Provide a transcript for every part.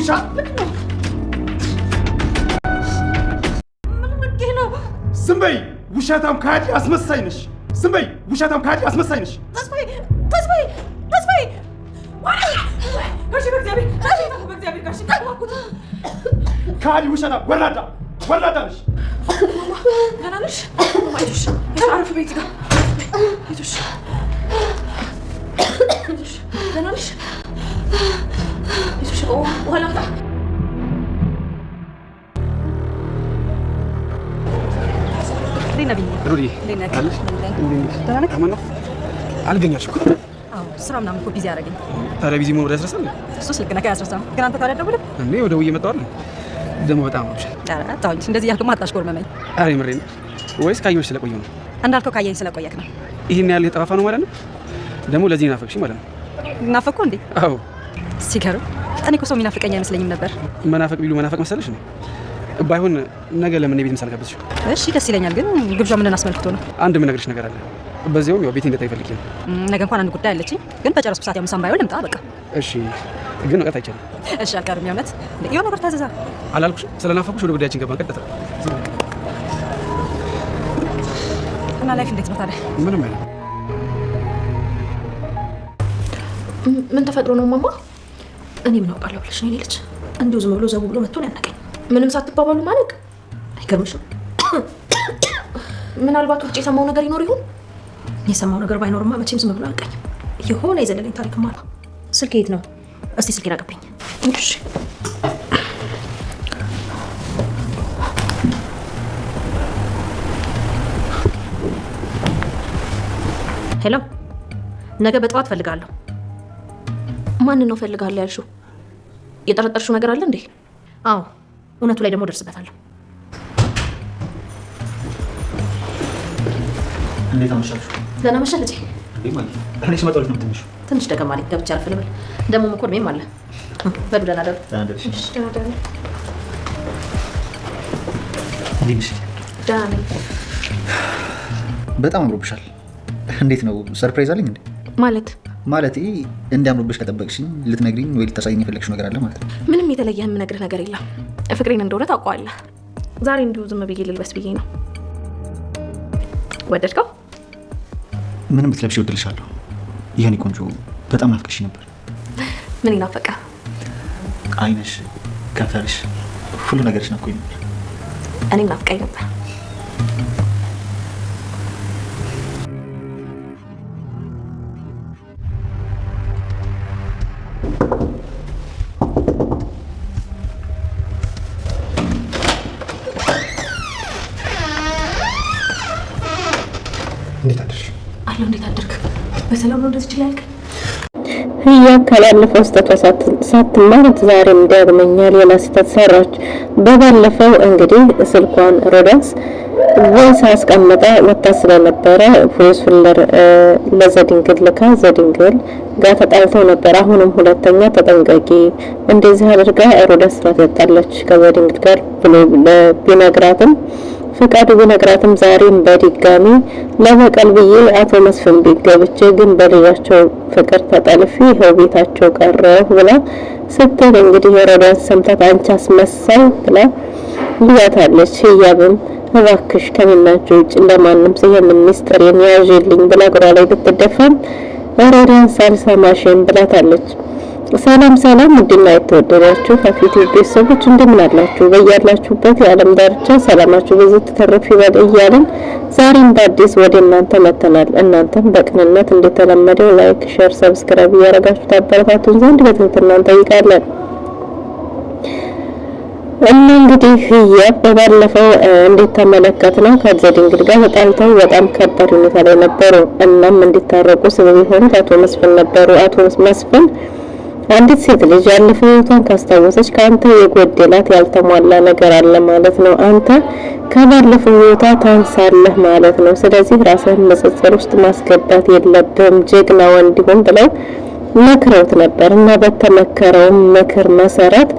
ውሻ ዝም በይ ውሻታም ካዲ አስመሳይ ነሽ ዝም በይ ውሻታም ካዲ አስመሳይ ነሽ ተስፋዬ ጋሽ በእግዚአብሔር ጋሽ ካዲ ውሻታም ወራዳ ነሽ ደህና ነሽ አይዞሽ አረፍ በይ ጋር አይዞሽ ደህና ነሽ አይዞሽ ውሃ ላምጣ ሩዲ አለሽ ደህና ነህ? አልገኛሽም እኮ ስራ ምናምን እኮ ቢዚ አደረገኝ። ታዲያ ቢዚ መሆኑ ያስረሳል? እሱ ስልክ ነካ ያስረሳም። ግን አንተ ታዲያ ደውልህ እኔ ወደ ውዬ መጣሁ አይደል? ደግሞ በጣም አምሮብሻል። ኧረ ተውኝ፣ እንደዚህ ያልክማ አታሽኮርመመኝ። ኧረ የምሬን ወይስ ካየሁሽ ስለቆየሁ ነው? እንዳልከው ካየኝ ስለቆየክ ነው። ይሄን ያህል የጠፋፋ ነው ማለት ነው? ደግሞ ለዚህ ናፈቅሽኝ ማለት ነው? ናፈቅኩ እንዴ? አዎ። ሲገርም እኔ እኮ ሰው የሚናፍቀኝ አይመስለኝም ነበር። መናፈቅ ቢሉ መናፈቅ መሰለሽ ነው? ባይሆን ነገ ለምን ቤት ምሳል ጋብዝሽ? እሺ ደስ ይለኛል። ግን ግብዣ ምንን አስመልክቶ ነው? አንድ የምነግርሽ ነገር አለ። በዚያውም ያው ቤቴ እንድታይ ፈልጌ ነው። ነገ እንኳን አንድ ጉዳይ አለችኝ። ግን በጨረስኩ ሰዓት ያው ምሳም ባይሆን ልምጣ በቃ። እሺ ግን መቅረት አይቻልም። እሺ አልቀርም። የእውነት የሆነ ነገር ታዘዛ አላልኩሽም? ስለናፈቁሽ ወደ ጉዳያችን ገባን ቀጥታ። እና ላይፍ እንዴት ነው ታዲያ? ምንም አይነት ምን ተፈጥሮ ነው ማማ? እኔ ምን አውቃለሁ ብለሽ ነው? እኔ ልጅ እንዲሁ ዝም ብሎ ዘቡ ብሎ መጥቶ ነው ያናገኝ። ምንም ሳትባባሉ ማለቅ አይገርምሽም? ምናልባት ውጭ የሰማው ነገር ይኖር ይሆን? የሰማው ነገር ባይኖርማ መቼም ዝም ብሎ አልቀኝም። የሆነ የዘለለኝ ታሪክማ ነው። ስልክ የት ነው? እስቲ ስልኬን አቀብኝ። እሺ ሄሎ፣ ነገ በጠዋት ፈልጋለሁ። ማን ነው ፈልጋለሁ ያልሽው? የጠረጠርሽው ነገር አለ እንዴ? አዎ፣ እውነቱ ላይ ደግሞ ደርስበታለሁ። እንዴት አመሻችሁ? ደህና መሸህ ልጄ። እኔ ስመጣሁ ነው ትንሽ ደገም አለኝ። ገብቼ አረፍ ልበል። ደግሞ መኮርሜም አለ። በሉ ደህና ደሩ። ደህና ደሩ። ደህና ነኝ። በጣም አምሮብሻል። እንዴት ነው? ሰርፕራይዝ አለኝ እንዴ? ማለት እንዲያምሮብሽ ከጠበቅሽኝ ልትነግሪኝ ወይ ልታሳይኝ የፈለግሽው ነገር አለ ማለት ነው? ምንም የተለየ የምነግርህ ነገር የለም። ፍቅሬን እንደሆነ ታውቀዋለህ። ዛሬ እንዲሁ ዝም ብዬ ልልበስ ብዬ ነው። ወደድከው? ምንም ብትለብሽ እወድልሻለሁ። ይሄኔ ቆንጆ በጣም ናፍቀሽ ነበር። ምን ይናፈቀ? አይንሽ፣ ከንፈርሽ፣ ሁሉ ነገርሽ ናፍቆኝ ነበር። እኔም ናፍቀኝ ነበር። እንዴት አደርክ? በሰላም ነው እንደዚህ ይችላል? ካላለፈው ስህተቷ ሳትማር ዛሬም ዳግመኛ ሌላ ስህተት ሰራች። በባለፈው እንግዲህ ስልኳን ሮዳስ ቮይስ አስቀምጣ ወጣ ስለነበረ ቮይስ ፍለር ለዘድንግል ልካ ዘድንግል ጋር ተጣልተው ነበር። አሁንም ሁለተኛ ተጠንቀቂ እንደዚህ አድርጋ ሮዳስ ስራት ያጣለች ከዘድንግል ጋር ብሎ ቢነግራትም ፍቃዱ ቢነግራትም ዛሬም በድጋሚ ለበቀል ብዬ አቶ መስፍን ቤት ገብቼ ግን በልጃቸው ፍቅር ተጠልፌ ይኸው ቤታቸው ቀረሁ ብላ ስትል እንግዲህ የሮዳስ ሰምታት አንቺ አስመሳይ ብላ ልያታለች። ህያብም እባክሽ ከሚናቸው ውጭ ለማንም ይሄንን ሚስጥሬን ያዥልኝ ብላ ግራ ላይ ብትደፋም ሮዳስ አልሰማሽም ብላታለች። ሰላም ውድና የተወደዳችሁ ከፊት ቤተሰቦች እንደምን አላችሁ? በያላችሁበት የዓለም ዳርቻ ሰላማችሁ ብዙ ተተረፍ ይበል እያልን ዛሬም በአዲስ ወደ እናንተ መተናል። እናንተም በቅንነት እንደተለመደው ላይክ፣ ሼር፣ ሰብስክራይብ እያደረጋችሁ ታበረታቱን ዘንድ በትህትና እንጠይቃለን። እና እንግዲህ ህያብ ባለፈው እንዴት ተመለከትነው ከዘድንግል ጋር ተጣልተው በጣም ከባድ ሁኔታ ላይ ነበሩ። እናም እንዲታረቁ ስበብ የሆኑት አቶ መስፍን ነበሩ። አቶ መስፍን አንዲት ሴት ልጅ ያለፈው ህይወቷን ካስታወሰች ካንተ የጎደላት ያልተሟላ ነገር አለ ማለት ነው። አንተ ከባለፈው ህይወቷ ታንሳለህ ማለት ነው። ስለዚህ ራስህን መጸጸር ውስጥ ማስገባት የለብህም፣ ጀግና ወንድ ይሁን ብለው መክረውት ነበር እና በተመከረው ምክር መሰረት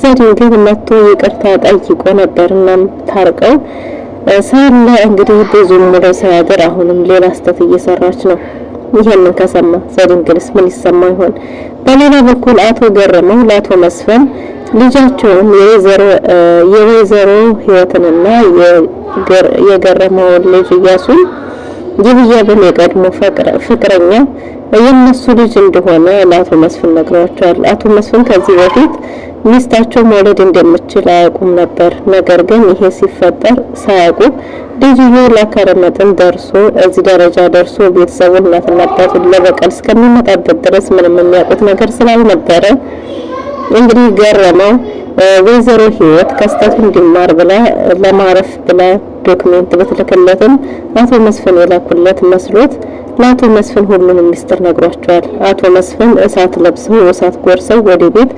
ዘድንግል መጥቶ ይቅርታ ጠይቆ ነበርና ታርቀው ሳለ እንግዲህ ብዙ ሙሉ ሳያገር አሁንም ሌላ ስህተት እየሰራች ነው። ይሄንን ከሰማ ዘድንግልስ ምን ይሰማ ይሆን? በሌላ በኩል አቶ ገረመው ለአቶ መስፍን ልጃቸውም የወይዘሮ ህይወትንና የገረመውን ልጅ እያሱን የህያብን የቀድሞ ፍቅረኛ የነሱ ልጅ እንደሆነ ለአቶ መስፍን ነግሯቸዋል። አቶ መስፍን ከዚህ በፊት ሚስታቸው መውለድ እንደምትችል አያውቁም ነበር። ነገር ግን ይሄ ሲፈጠር ሳያውቁ ልጅየው ለአካለ መጠን ደርሶ እዚህ ደረጃ ደርሶ ቤተሰቡን እናትና አባቱን ለበቀል እስከሚመጣበት ድረስ ምንም የሚያውቁት ነገር ስላልነበረ እንግዲህ ገረመው ወይዘሮ ህይወት ከስተቱ እንዲማር ብላ ለማረፍ ብላ ዶክሜንት ብትልክለትም አቶ መስፍን የላኩለት መስሎት ለአቶ መስፍን ሁሉንም ሚስጥር ነግሯቸዋል። አቶ መስፍን እሳት ለብሰው እሳት ጎርሰው ወደ ቤት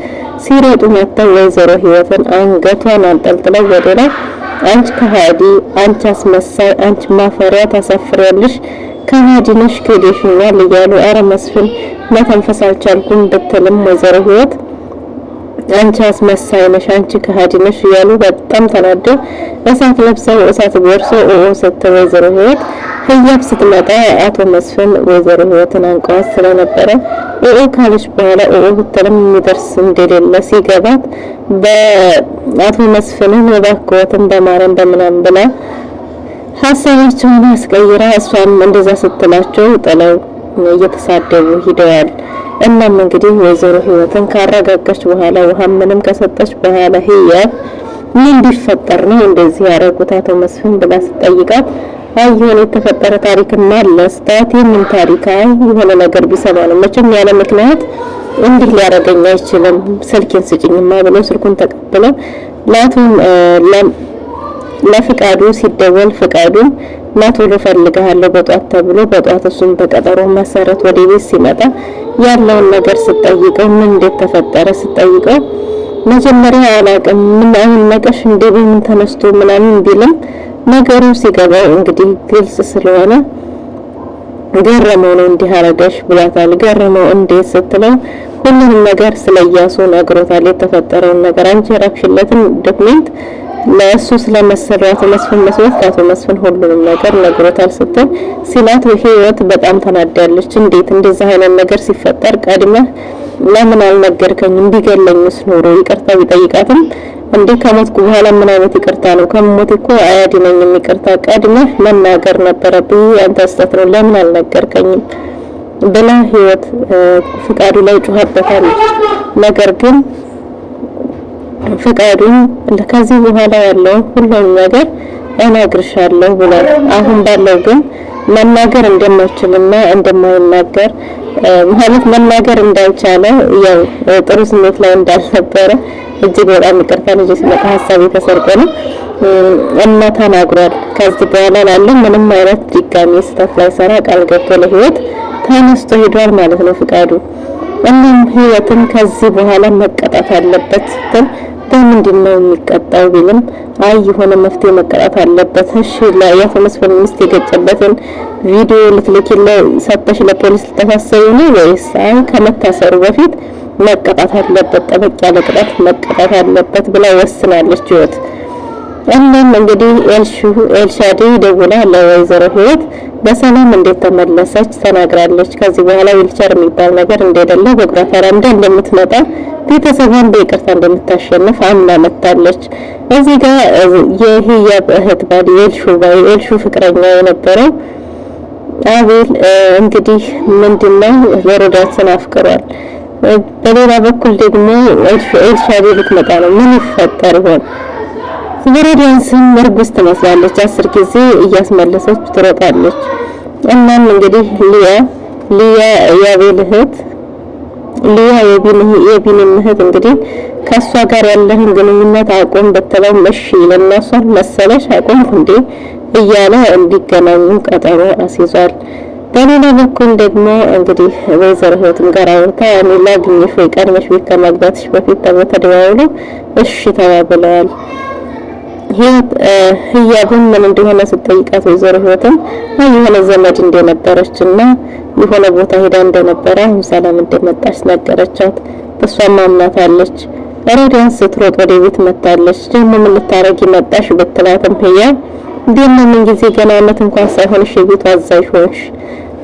ሲሮጡ መጥተው ወይዘሮ ህይወትን አንገቷን አንጠልጥለው ወደ ላይ አንቺ ከሃዲ፣ አንቺ አስመሳይ፣ አንቺ ማፈሪያ ታሳፍሪያለሽ፣ ከሃዲ ነሽ፣ ክደሽኛል እያሉ አረ መስፍን መተንፈስ አልቻልኩም ብትልም ወይዘሮ ህይወት አንቺ አስመሳይ ነሽ፣ አንቺ ከሃዲ ነሽ እያሉ በጣም ተናደው እሳት ለብሰው እሳት ጎርሰው ስትል ወይዘሮ ህይወት ህያብ ስትመጣ አቶ መስፍን ወይዘሮ ህይወትን አንቀዋት ስለነበረ ካለች በኋላ ብትልም የሚደርስ እንደሌለ ሲገባት በአቶ መስፍንን እባክዎትን በማርያም በምናምን ብላ ሀሳባቸውን አስቀይራ እሷም እንደዛ ስትላቸው ጥለው እየተሳደቡ ሂደዋል። እናም እንግዲህ ወይዘሮ ህይወትን ካረጋጋች በኋላ ውሃ ምንም ከሰጠች በኋላ ህያብ ምን ቢፈጠር ነው እንደዚህ ያረጉት አቶ መስፍን ብላ ስትጠይቃት አይ የሆነ የተፈጠረ ታሪክና ለስታት የምን ታሪክ የሆነ ነገር ቢሰማ ነው መቼም ያለ ምክንያት እንዲህ ሊያረጋኝ አይችልም፣ ስልኬን ስጭኝማ ብሎ ስልኩን ተቀብለው ለፍቃዱ ሲደወል ፍቃዱ ቶሎ ፈልጋለሁ በጧት ተብሎ በጧት እሱም በቀጠሮ መሰረት ወደ ቤት ሲመጣ ያለውን ነገር ስትጠይቀው ምን እንዴት ተፈጠረ ስትጠይቀው መጀመሪያ አላውቅም ምን አይነት ነገርሽ እንደምን ተነስቶ ምናምን ቢልም ነገሩ ሲገባው እንግዲህ ግልጽ ስለሆነ ገረመው ነው እንዲህ አረጋሽ ብላታል። ገረመው እንዴት ስትለው ሁሉንም ነገር ስለያሱ ነግሮታል። የተፈጠረውን ነገር አንቺ ራክሽለትን ዶክሜንት ለእሱ ስለመሰለው አቶ መስፍን መስሎት ከአቶ መስፍን ሁሉንም ነገር ነግሮታል ስትል ሲላት ህይወት በጣም ተናዳለች። እንዴት እንደዛ አይነት ነገር ሲፈጠር ቀድመህ ለምን አልነገርከኝም? ቢገለኝስ ኖሮ ይቅርታ ቢጠይቃትም እንዴ ከሞትኩ በኋላ ምን አይነት ይቅርታ ነው? ከሞት እኮ አያድነኝም ይቅርታ ቀድመህ መናገር ነበረብኝ። አንተ ስተት ነው ለምን አልነገርከኝም ብላ ህይወት ፍቃዱ ላይ ጮኸበታለች። ነገር ግን ፍቃዱን ከዚህ በኋላ ያለው ሁሉም ነገር እነግርሻለሁ ብሏል። አሁን ባለው ግን መናገር እንደማይችልና እንደማይናገር ማለት መናገር እንዳልቻለ ያው ጥሩ ስሜት ላይ እንዳልነበረ እጅግ በጣም ይቅርታ ልጅ ሲመጣ ሀሳብ የተሰርቆ ነው እና ተናግሯል። ከዚህ በኋላ ላለው ምንም አይነት ድጋሚ ስህተት ላይ ሰራ ቃል ገብቶ ለህይወት ተነስቶ ሄዷል ማለት ነው ፍቃዱ። እናም ህይወትን ከዚህ በኋላ መቀጣት አለበት ስትል በምንድን ነው የሚቀጣው ቢልም አይ የሆነ መፍትሄ መቀጣት አለበት። እሺ ለያቶ መስፍን ሚስት የገጨበትን ቪዲዮ ልትልኪልኝ ሰጥተሽ ለፖሊስ ልታሳሰዩ ነው ወይስ አይ ከመታሰሩ በፊት መቀጣት አለበት፣ ጠበቅ ያለ ቅጣት መቀጣት አለበት ብላ ወስናለች ህይወት። እናም እንግዲህ ኤልሻዴ ደውላ ለወይዘሮ ህይወት በሰላም እንዴት ተመለሰች ተናግራለች። ከዚህ በኋላ ዊልቸር የሚባል ነገር እንደሌለ በእግሯ ተራምዳ እንደምትመጣ ቤተሰቧን በይቅርታ እንደምታሸንፍ አምና መጣለች። እዚህ ጋር የህያብ እህት ባል የኤልሹ ፍቅረኛ የነበረው አቤል እንግዲህ ምንድነው ሮዳስን አፍቅሯል። በሌላ በኩል ደግሞ ኤልሻዴ ልትመጣ ነው። ምን ይፈጠር ይሆን? ሮዳስን እርጉዝ ትመስላለች። 10 ጊዜ እያስመለሰች ትሮጣለች። እናም እንግዲህ ሊያ የአቤል እህት ሊያ የቢኒም እህት እንግዲህ ከሷ ጋር ያለህን ግንኙነት አቁም በተለው እሺ ለናሷል መሰለሽ አቁም እንዴ እያለ እንዲገናኙ ቀጠሮ አስይዟል። በሌላ በኩል ደግሞ እንግዲህ ወይዘሮ ህይወትም ጋር አውርታ እኔ ላግኝሽ ወይ ቀድመሽ ቤት ከመግባትሽ በፊት ተደዋውለው እሺ ተባብለዋል። ህያብን ምን እንደሆነ ስትጠይቃት ወይዘሮ ህይወትም የሆነ ዘመድ እንደነበረችና የሆነ ቦታ ሄዳ እንደነበረ አሁን ሰላም እንደመጣች ነገረቻት። እሷም አምናታለች። ሮዳስ ስትሮጥ ወደ ቤት መጣለች። ደግሞ ምን ልታረጊ መጣሽ ብትላትም ህያብ ደግሞ ምን ጊዜ ገና አመት እንኳን ሳይሆንሽ የቤቱ አዛዥ ሆንሽ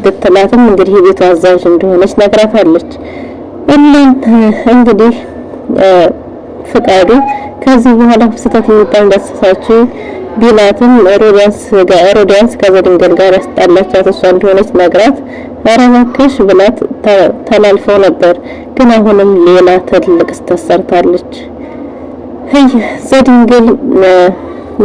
ብትላትም እንግዲህ የቤቱ አዛዥ እንደሆነች ነግራታለች። እናም እንግዲህ ፍቃዱ ከዚህ በኋላ ስህተት የሚባል እንዳትሳሳችሁ ቢላትም ሮዳንስ ከዘድንግል ጋር ያስጣላቻት እሷ እንደሆነች ነግራት ኧረ እባክሽ ብላት ተላልፈው ነበር። ግን አሁንም ሌላ ትልቅ ስህተት ሰርታለች።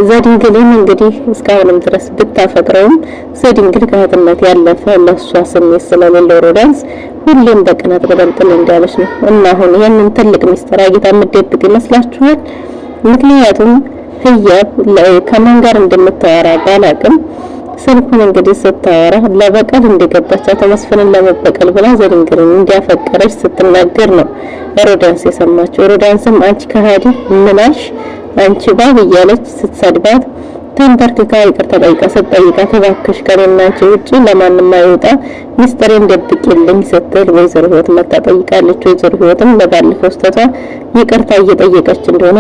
ዘድንግልን እንግዲህ እስካሁንም ድረስ ብታፈቅረውም ዘድንግል ከእህትነት ያለፈ ለሷ ስሜት ስለሌለው ሮዳንስ ሁሌም በቅናት በደንጥል እንዳለች ነው። እና አሁን ይሄንን ትልቅ ሚስጥር አግኝታ የምትደብቅ ይመስላችኋል? ምክንያቱም ህያብ ከማን ጋር እንደምታወራ ባላቅም ስልኩን እንግዲህ ስታወራ ለበቀል እንደገባቻት መስፍንን ለመበቀል ብላ ዘድንግልን እንዲያፈቀረች ስትናገር ነው ሮዳንስ የሰማችው። ሮዳንስም አንቺ ከሃዲ ምናሽ አንቺ ባብ እያለች ስትሰድባት ተንበርክካ ይቅርታ ጠይቃት እባክሽ ከኔና አንቺ ውጪ ለማንም አይወጣ ሚስጥሬን ደብቂልኝ ስትል ወይዘሮ ህይወት መጣ ጠይቃለች። ወይዘሮ ህይወትም ለባለፈው ስህተቷ ይቅርታ እየጠየቀች እንደሆነ